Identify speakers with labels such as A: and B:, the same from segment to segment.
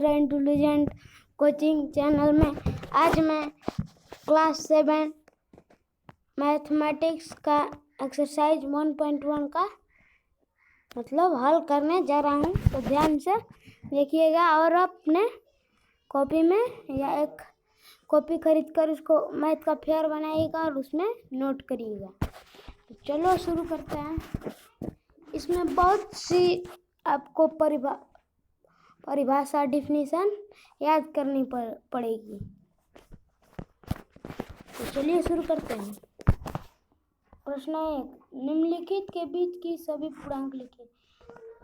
A: दूसरा intelligent coaching channel में। आज मैं क्लास 7 मैथमेटिक्स का एक्सरसाइज 1.1 का मतलब हल करने जा रहा हूँ, तो ध्यान से देखिएगा और अपने कॉपी में या एक कॉपी खरीद कर उसको मैथ का फेयर बनाइएगा और उसमें नोट करिएगा। तो चलो शुरू करते हैं। इसमें बहुत सी आपको परिभाषा डिफिनीशन याद करनी पड़ेगी। तो चलिए शुरू करते हैं। प्रश्न 1, निम्नलिखित के बीच की सभी पूर्णांक लिखिए।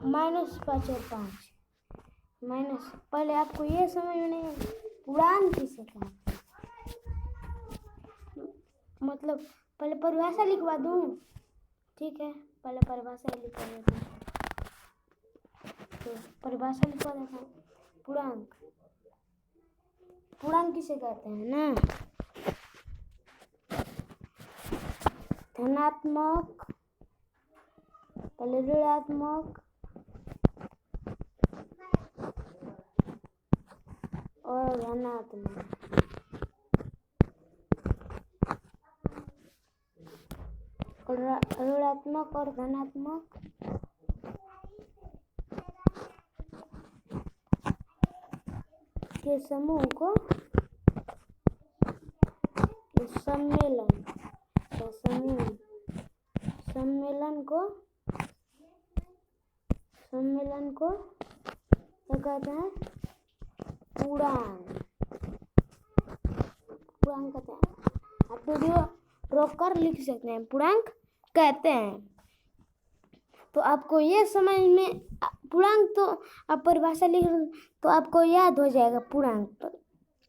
A: -5 और 5 माइनस, पहले आपको ये समझ में नहीं पूर्णांक किसे कहते हैं, मतलब पहले परिभाषा लिखवा दूं। ठीक है, पहले परिभाषा लिखवा देता हूं। तो परिभाषा लिखवा देता हूं। पूर्णांक किसे कहते हैं ना, धनात्मक, पहले ऋणात्मक और धनात्मक। ऋणात्मक और धनात्मक के समूह को सम्मेलन को क्या कहते हैं, पूर्णांक कहते हैं। आप वीडियो रोक कर लिख सकते हैं, पूर्णांक कहते हैं। तो आपको ये समझ में, पूर्णांक तो आप परिभाषा लिख तो आपको याद हो जाएगा पूर्णांक।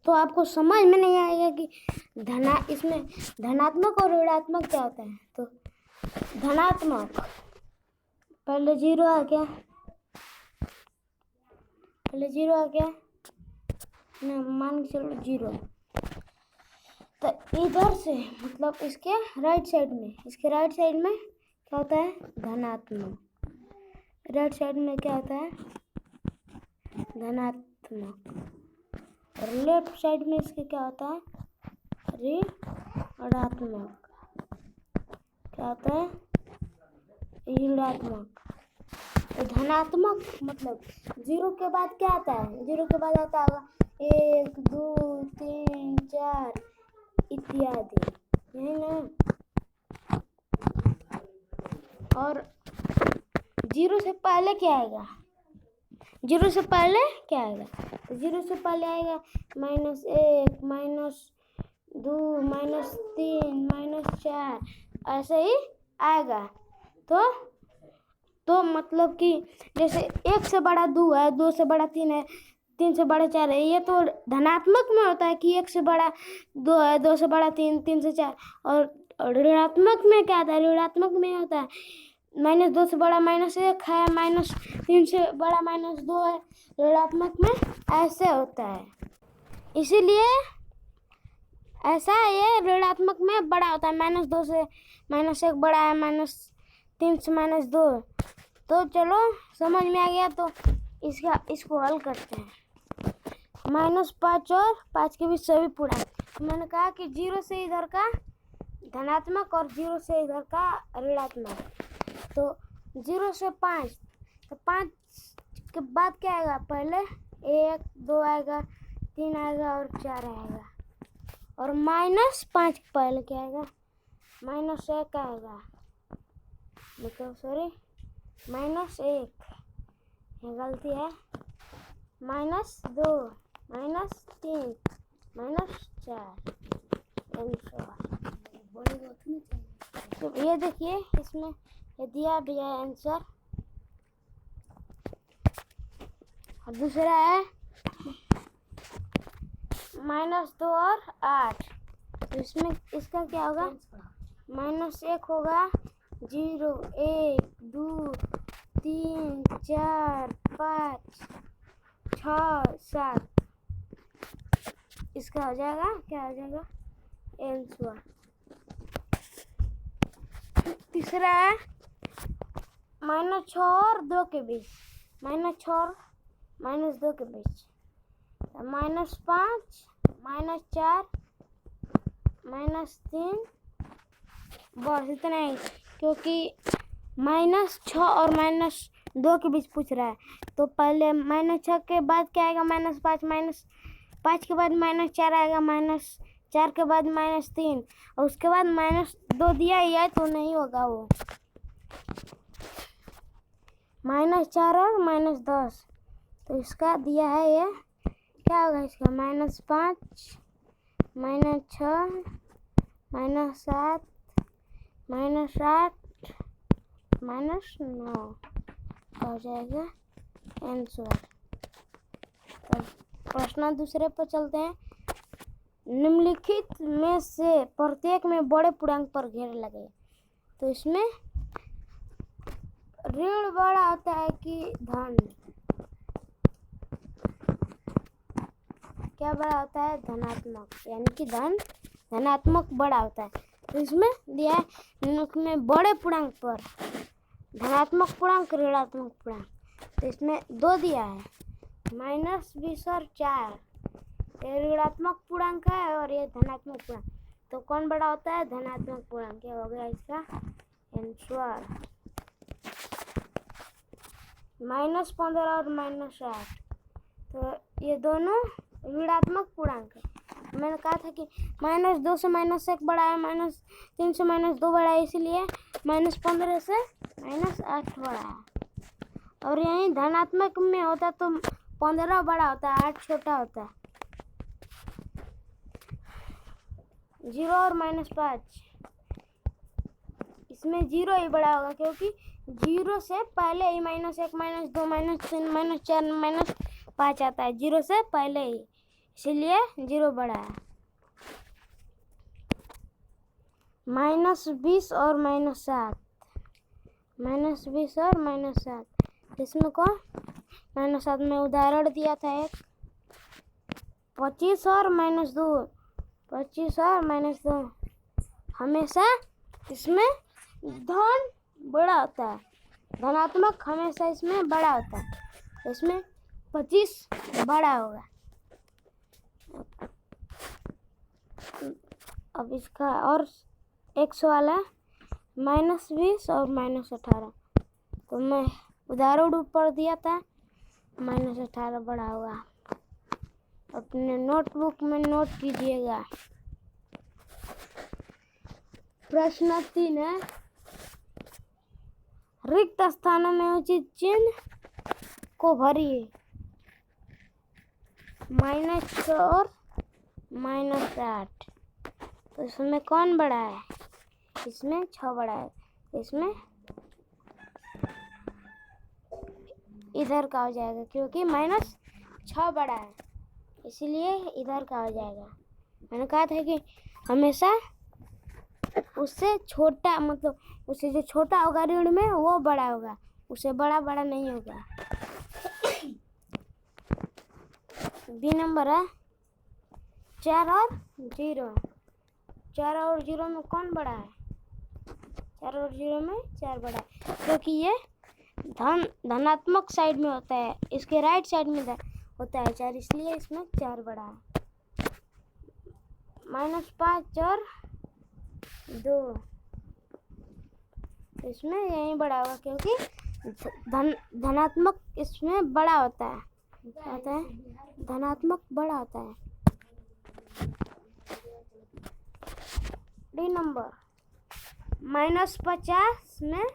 A: तो आपको समझ में नहीं आएगा कि इसमें धनात्मक और ऋणात्मक क्या होता है। तो धनात्मक, पहले जीरो आ गया, मान के चलो 0। तो इधर से मतलब इसके राइट साइड में क्या होता है, धनात्मक। राइट साइड में क्या होता है, धनात्मक। और लेफ्ट साइड में इसके क्या होता है, ऋणात्मक। क्या होता है, ऋणात्मक। तो धनात्मक मतलब 0 के बाद क्या आता है, 0 के बाद आता होगा 1 2 3 4 इत्यादि, यही ना। और 0 से पहले क्या आएगा, तो 0 से पहले आएगा -1 -2 -3 -4 ऐसे ही आएगा। तो मतलब कि जैसे 1 से बड़ा 2 है, 2 से बड़ा 3 है, 3 से बड़ा 4 है। ये तो धनात्मक में होता है कि 1 से बड़ा 2 है, 2 से बड़ा 3, 3 से 4। और ऋणात्मक में क्या आता है, ऋणात्मक में होता है -2 से बड़ा -1 है, -3 से बड़ा -2 है। ऋणात्मक में ऐसे होता है, इसीलिए ऐसा ये ऋणात्मक में बड़ा होता है। -2 से -1 बड़ा है, -3 से -2। तो चलो समझ में आ गया। तो इसको हल करते हैं। -5 और 5 के बीच सभी पूर्णांक। मैंने कहा कि 0 से इधर का धनात्मक और 0 से इधर का ऋणात्मक। तो 0 से 5, तो 5 के बाद क्या आएगा, पहले 1 2 आएगा, 3 आएगा और 4 आएगा। और -5 के पहले क्या आएगा, -1 आएगा, मतलब सॉरी -1, ये गलती है। -2 -3 -4 तो ये देखिए, इसमें ये दिया भी है आंसर। और दूसरा है -2 और 8। तो इसमें इसका क्या होगा, -1 होगा, 0 1 2 3 4 5 6 7। इसका हो जाएगा, क्या हो जाएगा, आंसर। तीसरा है -6 और 2 के बीच, -6 और -2 के बीच। -5 -4 -3 बस इतना ही, क्योंकि -6 और -2 के बीच पूछ रहा है। तो पहले -6 के बाद क्या आएगा? -5 -5 के बाद -4 आएगा, -4 के बाद -3 और उसके बाद -2 दिया ही है तो नहीं होगा वो। -4 और -10 तो इसका दिया है ये, क्या होगा इसका? -5 -6 -7 -8 -9 हो जाएगा आंसर। तो प्रश्न दूसरे पर चलते हैं। निम्नलिखित में से प्रत्येक में बड़े पूर्णांक पर घेर लगे। तो इसमें ऋण बड़ा होता है कि धन? क्या बड़ा होता है? धनात्मक, यानी कि धनात्मक बड़ा होता है। तो इसमें दिया है निम्नलिखित में बड़े पूर्णांक पर धनात्मक पूर्णांक, ऋणात्मक पूर्णांक। तो इसमें 2 दिया है, -20 और 4। ये ऋणात्मक पूर्णांक है और ये धनात्मक पूर्णांक। तो कौन बड़ा होता है? धनात्मक पूर्णांक। क्या हो गया इसका आंसर? -15 और -8 तो ये दोनों ऋणात्मक पूर्णांक है। मैंने कहा था कि -2 से -1 बड़ा है, -3 से -2 बड़ा है, इसीलिए -15 से -8 बड़ा है। और यही धनात्मक में होता तो 15 बड़ा होता है, 8 छोटा होता है। 0 और -5 इसमें 0 ही बड़ा होगा, क्योंकि 0 से पहले ही -1 -2 -3 -4 -5 आता है, 0 से पहले ही, इसलिए 0 बड़ा है। -20 और -7 -20 और -7 इसमें कौन? -7 में उदाहरण दिया था एक, 25 और -2 25 और -2 हमेशा इसमें धन बड़ा होता है, धनात्मक हमेशा इसमें बड़ा होता है। इसमें 25 बड़ा होगा। अब इसका और एक सवाल है, -20 और -18। तो मैं उदाहरण ऊपर दिया था, -18 बड़ा होगा। अपने नोटबुक में नोट कीजिएगा। प्रश्न 3 है, रिक्त स्थानों में उचित चिन्ह को भरिए। -6 और -8 तो इसमें कौन बड़ा है? इसमें 6 बड़ा है, इसमें इधर का हो जाएगा, क्योंकि -6 बड़ा है, इसलिए इधर का हो जाएगा। मैंने कहा था कि हमेशा उससे छोटा, मतलब उससे जो छोटा होगा ऋण में वो बड़ा होगा, उससे बड़ा नहीं होगा। बी नंबर है 4 और 0। 4 और 0 में कौन बड़ा है? 4 और 0 में 4 बड़ा है, क्योंकि ये धनात्मक साइड में होता है, इसके राइट साइड में होता है 4, इसलिए इसमें 4 बड़ा है। -5 और 2 इसमें यही बड़ा होगा, क्योंकि धनात्मक इसमें बड़ा होता है, धनात्मक बड़ा होता है। डी नंबर -50 में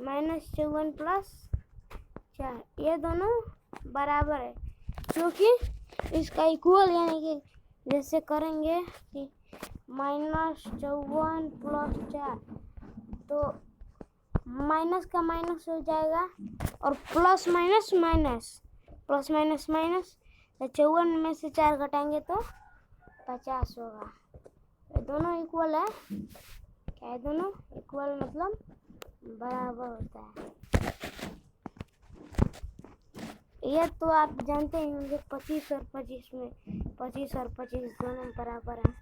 A: -54 +4 ये दोनों बराबर है, क्योंकि इसका इक्वल, यानी कि जैसे करेंगे कि -54 + 4 तो माइनस का माइनस हो जाएगा और प्लस माइनस माइनस, तो 54 में से 4 घटाएंगे तो 50 होगा। ये दोनों इक्वल है। क्या है? दोनों इक्वल मतलब बराबर होता है। ये तो आप जानते ही होंगे, 25 और 25 में 25 और 25 दोनों बराबर हैं।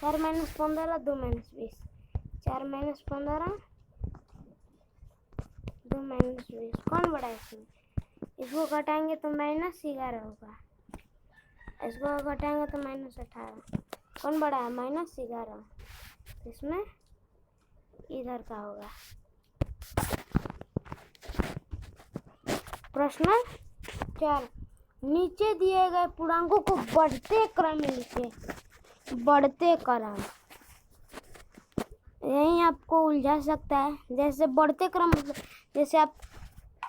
A: 4 - 15 2 - 20 4 - 15 -20 कौन बड़ा है इसमें? इसको घटाएंगे तो -11 होगा, इसको घटाएंगे तो -18। कौन बड़ा है? -11। इसमें इधर का होगा। प्रश्न 4, नीचे दिए गए पूर्णांकों को बढ़ते क्रम में लिखिए। बढ़ते क्रम, यही आपको उलझा सकता है। जैसे बढ़ते क्रम, जैसे आप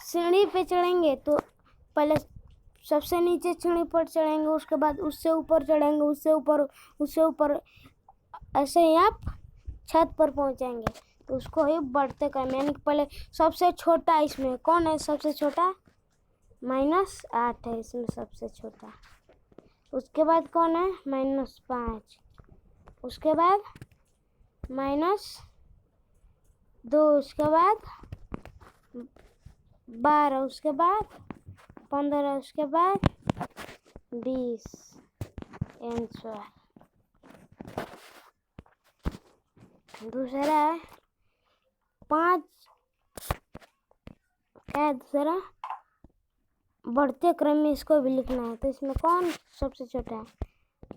A: सीढ़ी पे चढ़ेंगे तो पहले सबसे नीचे सीढ़ी पर चढ़ेंगे, उसके बाद उससे ऊपर चढ़ेंगे, उससे ऊपर ऐसे ही आप छत पर पहुंचेंगे, तो उसको ही बढ़ते क्रम, यानी कि पहले सबसे छोटा इसमें कौन है? सबसे छोटा -8 है इसमें सबसे छोटा। उसके बाद कौन है? -5। उसके बाद -2। उसके बाद 12। उसके बाद 15। उसके बाद 20 आंसर। दूसरा है 5, क्या है दूसरा? बढ़ते क्रम में इसको भी लिखना है, तो इसमें कौन सबसे छोटा है?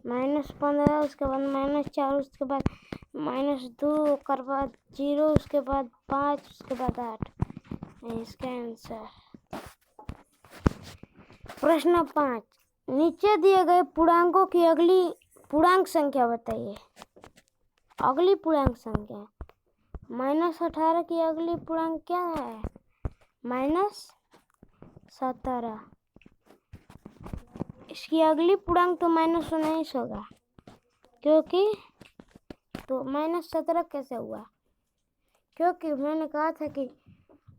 A: -15। उसके बाद -4। उसके बाद -2। उसके बाद 0। उसके बाद 5। उसके बाद 8। इसका आंसर। प्रश्न 5, नीचे दिए गए पूर्णांकों की अगली पूर्णांक संख्या बताइए। अगली पूर्णांक संख्या -18 की अगली पूर्णांक क्या है? -17। इसकी अगली पूर्णांक तो -19 होगा, क्योंकि तो -17 कैसे हुआ? क्योंकि मैंने कहा था कि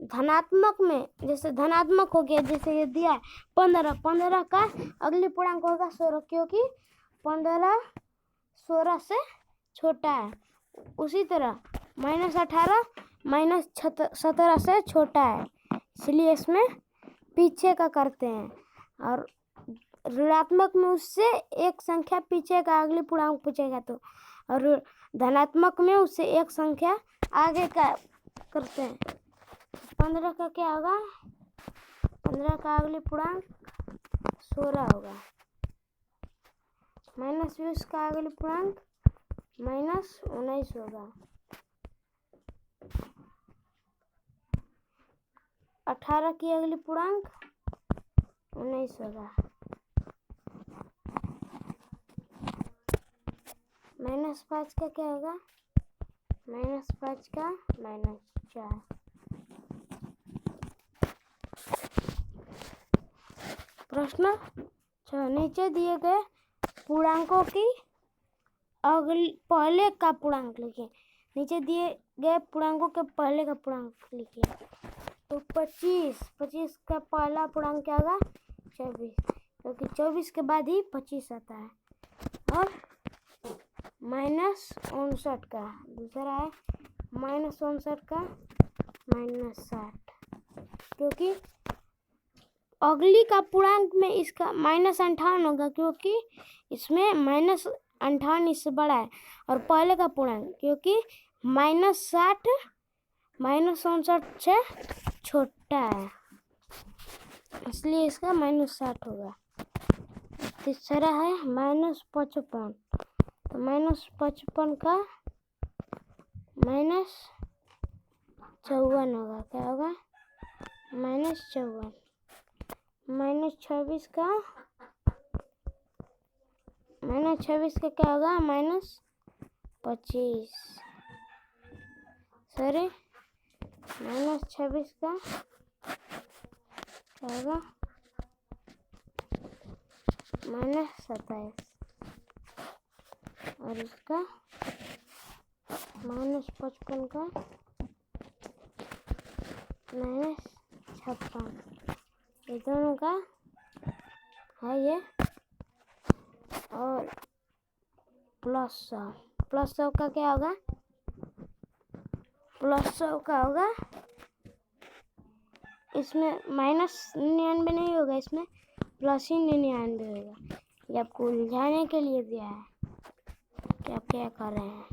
A: धनात्मक में, जैसे धनात्मक हो गया, जैसे ये दिया है 15 का अगली पूर्णांक होगा 16, क्योंकि 15 16 से छोटा है। उसी तरह -18 -17 से छोटा है, इसलिए इसमें पीछे का करते हैं। और ऋणात्मक में उससे एक संख्या पीछे का अगली पूर्णांक पूछेगा तो, और धनात्मक में उससे एक संख्या आगे का करते हैं। 15 का क्या होगा? 15 का अगली पूर्णांक 16 होगा। -20 का अगली पूर्णांक -19 होगा। 18 की अगली पूर्णांक 19 होगा। -5 का क्या होगा? -5 का -4। प्रश्न 6, नीचे दिए गए पूर्णांकों की अगली पहले का पूर्णांक लिखिए। नीचे दिए गए पूर्णांकों के पहले का पूर्णांक लिखिए। तो 25 का पहला पूर्णांक क्या होगा? 24, क्योंकि 24 के बाद ही 25 आता है। और -59 का दूसरा है -59 का -60, क्योंकि अगली का पूर्णांक में इसका -58 होगा, क्योंकि इसमें -58 इससे बड़ा है। और पहले का पूर्णांक क्योंकि -60 -59 से छोटा है, इसलिए इसका -60 होगा। तीसरा है -55, तो -55 का -54 होगा। क्या होगा? -54। -26 का क्या होगा? -25। सॉरी, -26 का क्या होगा? -27। और इसका -55 का -56, ये दोनों का है ये। और +100 का क्या होगा? +100 का होगा, इसमें -99 नहीं होगा, इसमें +99 होगा। ये आपको उलझाने के लिए दिया है कि आप क्या कर रहे हैं।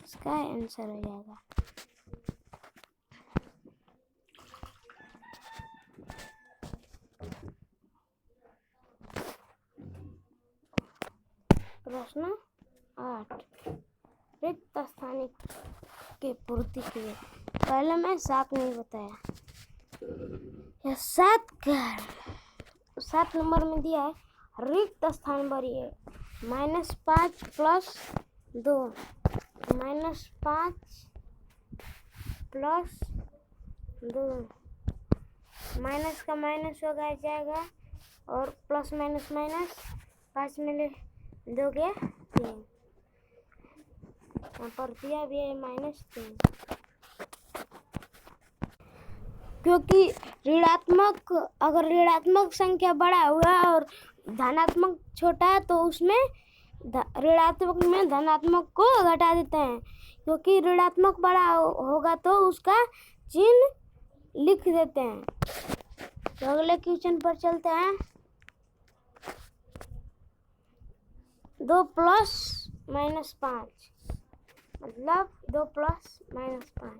A: इसका आंसर हो जाएगा प्रश्न 8 रिक्त स्थान की पूर्ति के लिए। पहले मैं 7 नहीं बताया, यह 7 नंबर में दिया है रिक्त स्थान भरिए -5 प्लस 2 -5 प्लस 2 माइनस का माइनस होगा जाएगा और प्लस माइनस माइनस 5 में ले 2 के 3 यहाँ पर दिया भी है -3 क्योंकि ऋणात्मक अगर ऋणात्मक संख्या बड़ा हुआ और धनात्मक छोटा है तो उसमें ऋणात्मक में धनात्मक को घटा देते हैं, क्योंकि ऋणात्मक बड़ा होगा तो उसका चिन्ह लिख देते हैं। तो अगले क्वेश्चन पर चलते हैं। 2 प्लस -5 मतलब 2 प्लस -5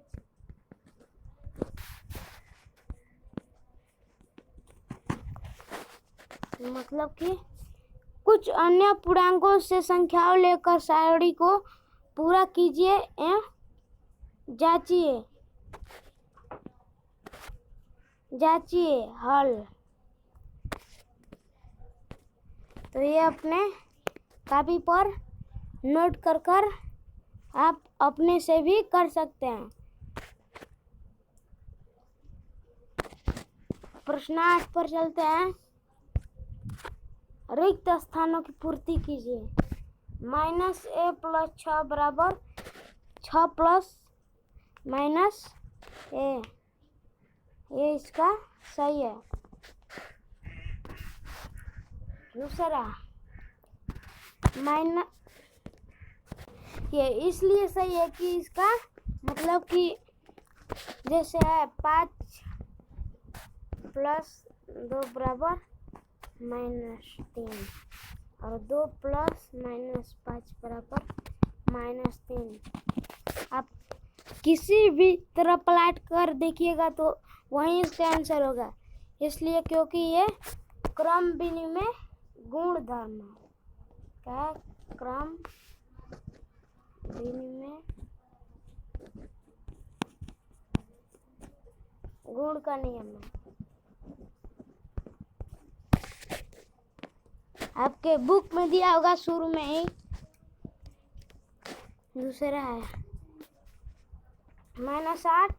A: मतलब कि कुछ अन्य पूर्णांकों से संख्याओं लेकर सारणी को पूरा कीजिए एवं जांचिए हल। तो ये अपने कॉपी पर नोट कर आप अपने से भी कर सकते हैं। प्रश्न 8 पर चलते हैं। रिक्त स्थानों की पूर्ति कीजिए। -a प्लस 6 बराबर 6 प्लस -a, ये इसका सही है। दूसरा ये इसलिए सही है कि इसका मतलब कि जैसे है 5 प्लस 2 बराबर -3 और 2 प्लस -5 बराबर -3। आप किसी भी तरह पलट कर देखिएगा तो वहीं इसका आंसर होगा, इसलिए क्योंकि ये क्रम विनिमय गुणधर्म है। क्या? क्रम विनिमय गुण का नियम है। आपके बुक में दिया होगा शुरू में ही। दूसरा है -8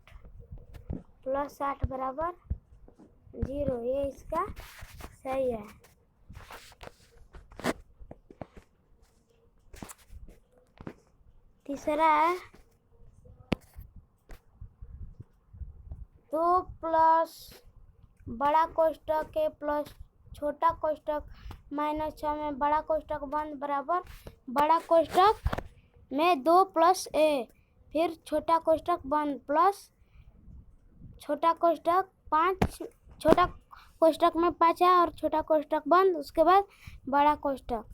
A: प्लस 8 बराबर 0, ये इसका सही है। तीसरा है 2 प्लस बड़ा कोष्टक के प्लस छोटा कोष्टक -6 में बड़ा कोष्टक बंद बराबर बड़ा कोष्टक में 2 प्लस a, फिर छोटा कोष्टक बंद प्लस छोटा कोष्टक 5, छोटा कोष्टक में 5 है और छोटा कोष्टक बंद, उसके बाद बड़ा कोष्टक।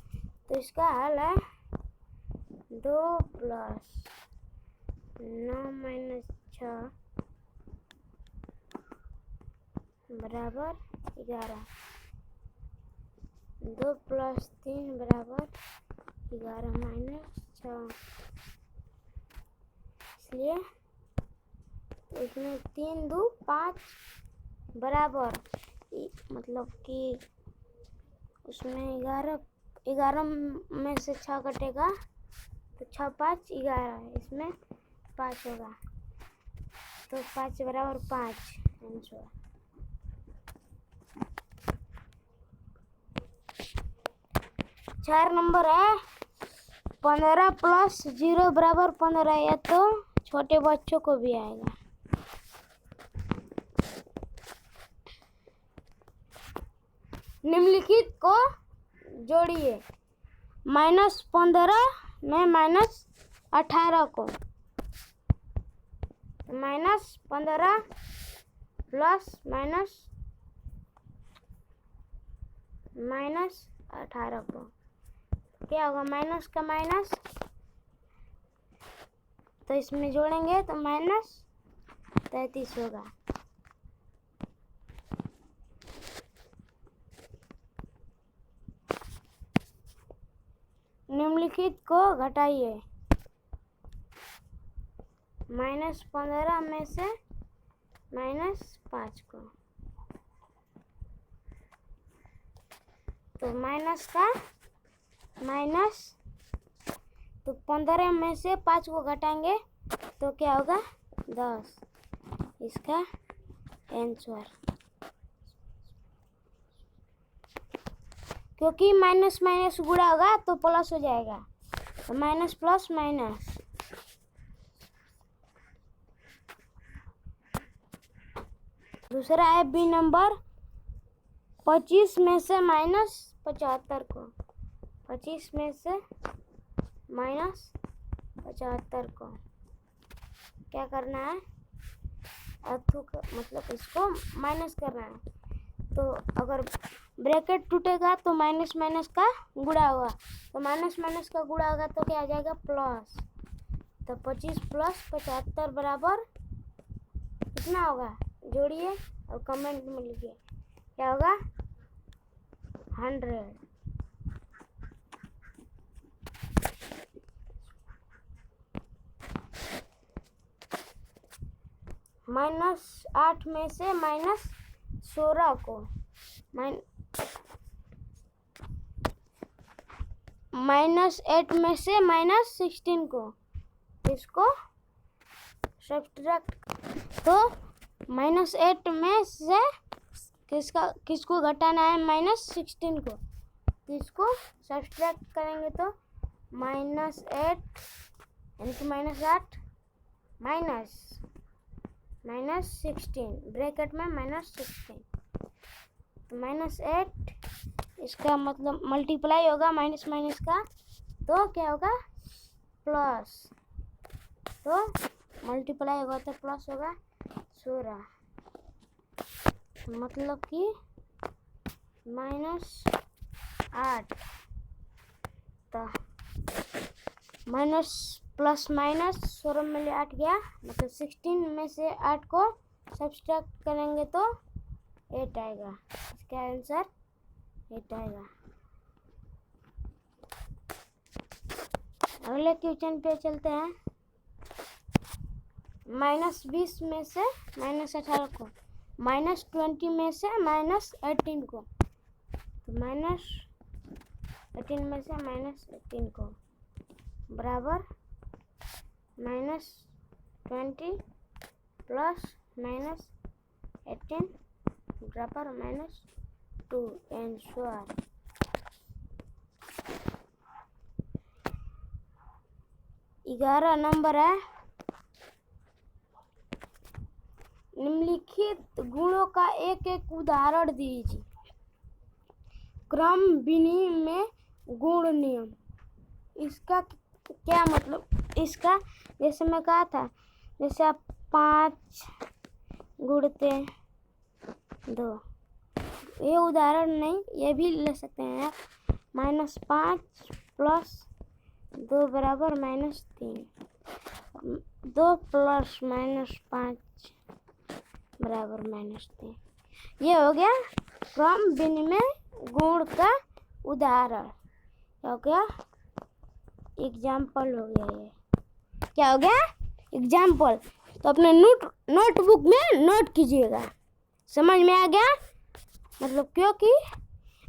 A: तो इसका हल है 2 प्लस 9 - 6 बराबर 11, 2 प्लस 3 बराबर 11 - 6, इसलिए इसमें 3 2 5 बराबर, मतलब कि उसमें 11 में से 6 कटेगा तो 6 5 11, इसमें 5 होगा तो 5 बराबर 5 आंसर। चार नंबर है 15 प्लस 0 बराबर 15, या तो छोटे बच्चों को भी आएगा। निम्नलिखित को जोड़िए। -15 में -18 को, -15 प्लस -18 को क्या होगा? माइनस का माइनस, तो इसमें जोड़ेंगे तो -33 होगा। निम्नलिखित को घटाइए। -15 में से -5 को, तो माइनस का माइनस, तो 15 में से 5 को घटाएंगे तो क्या होगा 10, इसका आंसर। क्योंकि माइनस माइनस गुणा होगा तो प्लस हो जाएगा, तो माइनस प्लस माइनस। दूसरा है बी नंबर, 25 में से -75 को, 25 में से -75 को क्या करना है, मतलब इसको माइनस करना है। तो अगर ब्रैकेट टूटेगा तो माइनस माइनस का गुणा होगा, तो माइनस माइनस का गुणा होगा तो क्या आ जाएगा प्लस। तो 25 + 75 बराबर कितना होगा, जोड़िए और कमेंट में लिखिए क्या होगा 100। -8 में से -16 को, -8 में से -16 को, इसको सब्ट्रैक्ट, तो -8 में से किसको घटाना है, -16 को, तो इसको सब्ट्रैक्ट करेंगे तो -8 यानी कि -8 -16 ब्रैकेट में -16, तो -8 इसका मतलब मल्टीप्लाई होगा माइनस माइनस का, तो क्या होगा प्लस, तो मल्टीप्लाई होगा तो प्लस होगा 16, मतलब कि -8, तो माइनस प्लस माइनस 16 में 8 गया, मतलब 16 में से 8 को सब्ट्रैक्ट करेंगे तो 8 आएगा, इसका आंसर 8 आएगा। अगले क्वेश्चन पे चलते हैं। -20 में से -18 को, -20 में से -18 को, तो -18 में से -18 को बराबर -20 + -18 बराबर -2 आंसर। ग्यारह नंबर है, निम्नलिखित गुणों का एक एक उदाहरण दीजिए। क्रम विनिमय गुण नियम, इसका क्या मतलब, इसका जैसे मैं कहा था, जैसे आप 5 गुणते 2, ये उदाहरण नहीं, ये भी ले सकते हैं आप, -5 + 2 बराबर -3, 2 + -5 बराबर -3, ये हो गया क्रम विनिमय गुण का उदाहरण, क्या हो गया एग्जाम्पल हो गया, ये क्या हो गया एग्जाम्पल। तो अपने नोटबुक में नोट कीजिएगा, समझ में आ गया, मतलब क्योंकि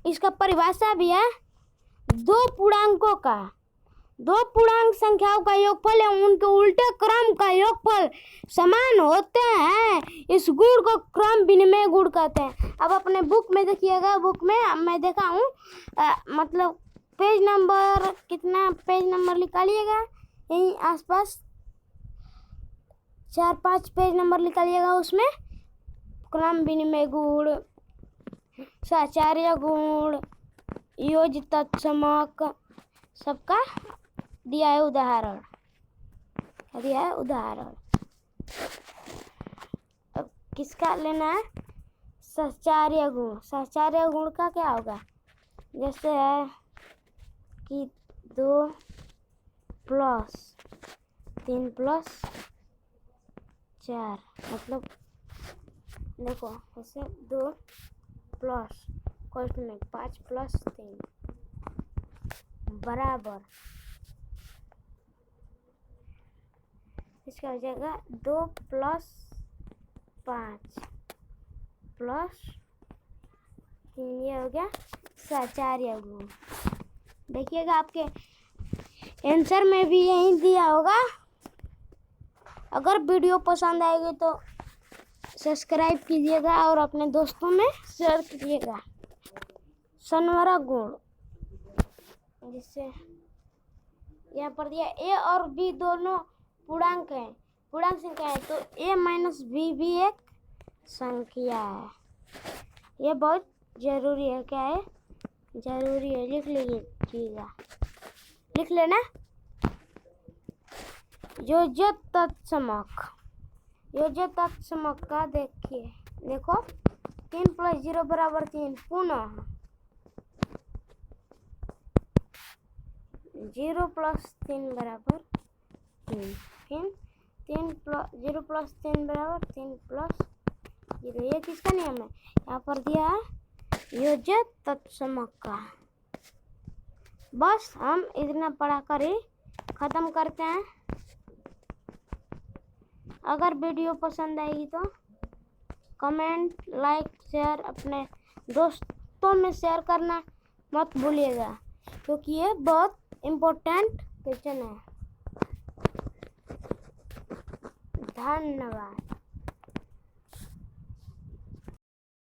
A: इसका परिभाषा भी है, दो पूर्णांक संख्याओं का योगफल एवं उनके उल्टे क्रम का योगफल समान होते हैं, इस गुण को क्रम विनिमय गुण कहते हैं। अब अपने बुक में देखिएगा, बुक में मैं देखा हूँ, मतलब पेज नंबर कितना, पेज नंबर निकालिएगा, यहीं आसपास 4-5 पेज नंबर निकालिएगा, उसमें क्रम विनिमय गुण, साचार्य गुण, योज्य तत्समक सबका दिया है उदाहरण, अब किसका लेना है, साचार्य गुण। साचार्य गुण का क्या होगा, जैसे है कि 2 + 3 + 4, मतलब देखो ऐसे 2 + 5 + 3 बराबर, इसका हो जाएगा 2 + 5 + 3, ये हो गया 4 या गुण। देखिएगा आपके आंसर में भी यही दिया होगा। अगर वीडियो पसंद आएगी तो सब्सक्राइब कीजिएगा और अपने दोस्तों में शेयर कीजिएगा। शनिवारा गुण, जिससे यहाँ पर दिया a और b दोनों पूर्णांक हैं, पूर्णांक संख्या है, तो a - b भी एक संख्या है। ये बहुत जरूरी है। क्या है? जरूरी है, लिख लीजिएगा, लिख लेना। योज्य तत्समक, योज्य तत्समक का देखिए, देखो 3 + 0 = 3, पुनः 0 + 3 = 3, फिर 0 + 3 = 3 + 0। ये किसका नियम है? यहाँ पर दिया है योज्य तत्समक का। बस हम इतना पढ़ा कर ही ख़त्म करते हैं। अगर वीडियो पसंद आएगी तो कमेंट, लाइक, शेयर अपने दोस्तों में शेयर करना मत भूलिएगा, क्योंकि ये बहुत इम्पोर्टेंट क्वेश्चन है। धन्यवाद।